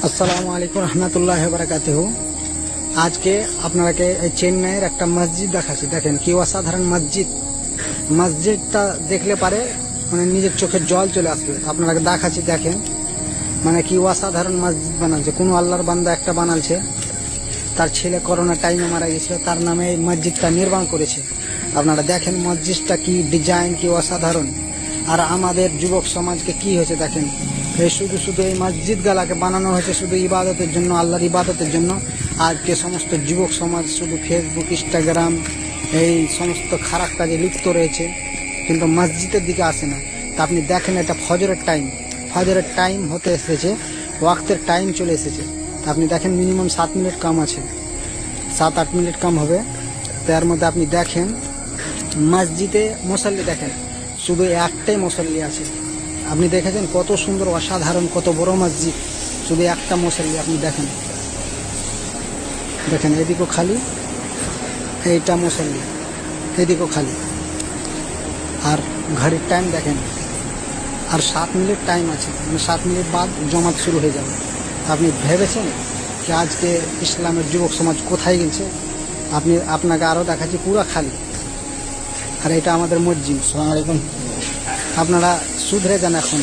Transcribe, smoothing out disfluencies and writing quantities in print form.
আসসালামু আলাইকুম রহমতুল্লাহ বারাকাতুহু। আজকে আপনাকে এই চেন্নাইয়ের একটা মসজিদ দেখাচ্ছি। দেখেন কি অসাধারণ মসজিদ। মসজিদটা দেখলে পারে মানে নিজের চোখের জল চলে আসবে। আপনাকে দেখাচ্ছি, দেখেন মানে কি অসাধারণ মসজিদ বানাচ্ছে। কোনো আল্লাহর বান্দা একটা বানালছে, তার ছেলে করোনা টাইমে মারা গেছিল, তার নামে এই মসজিদটা নির্মাণ করেছে। আপনারা দেখেন মসজিদটা কি ডিজাইন, কি অসাধারণ। আর আমাদের যুবক সমাজকে কি হয়েছে দেখেন, এই শুধু শুধু এই মসজিদ গালাকে বানানো হয়েছে শুধু ইবাদতের জন্য, আল্লাহর ইবাদতের জন্য। আজকে সমস্ত যুবক সমাজ শুধু ফেসবুক, ইনস্টাগ্রাম এই সমস্ত খারাপ কাজে লিপ্ত রয়েছে, কিন্তু মসজিদের দিকে আসে না। তা আপনি দেখেন এটা ফজরের টাইম হতে এসেছে, ওয়াক্তের টাইম চলে এসেছে। তা আপনি দেখেন মিনিমাম 7 মিনিট কাম আছে, 7-8 মিনিট কাম হবে। তার মধ্যে আপনি দেখেন মসজিদে মুসল্লি দেখেন শুধু একটাই মুসল্লি আছে। আপনি দেখেছেন কত সুন্দর, অসাধারণ, কত বড় মসজিদ, শুধু একটা মুসল্লি। আপনি দেখেন দেখেন এদিকেও খালি, এইটা মুসল্লি, এদিকেও খালি। আর ঘড়ির টাইম দেখেন, আর 7 মিনিট টাইম আছে, মানে 7 মিনিট বাদ জমাত শুরু হয়ে যাবে। আপনি ভেবেছেন যে আজকে ইসলামের যুবক সমাজ কোথায় গেছে? আপনাকে আরও দেখাচ্ছি, পুরো খালি। আর এটা আমাদের মসজিদ। আসসালামু আলাইকুম। আপনারা শুধরে যান এখন।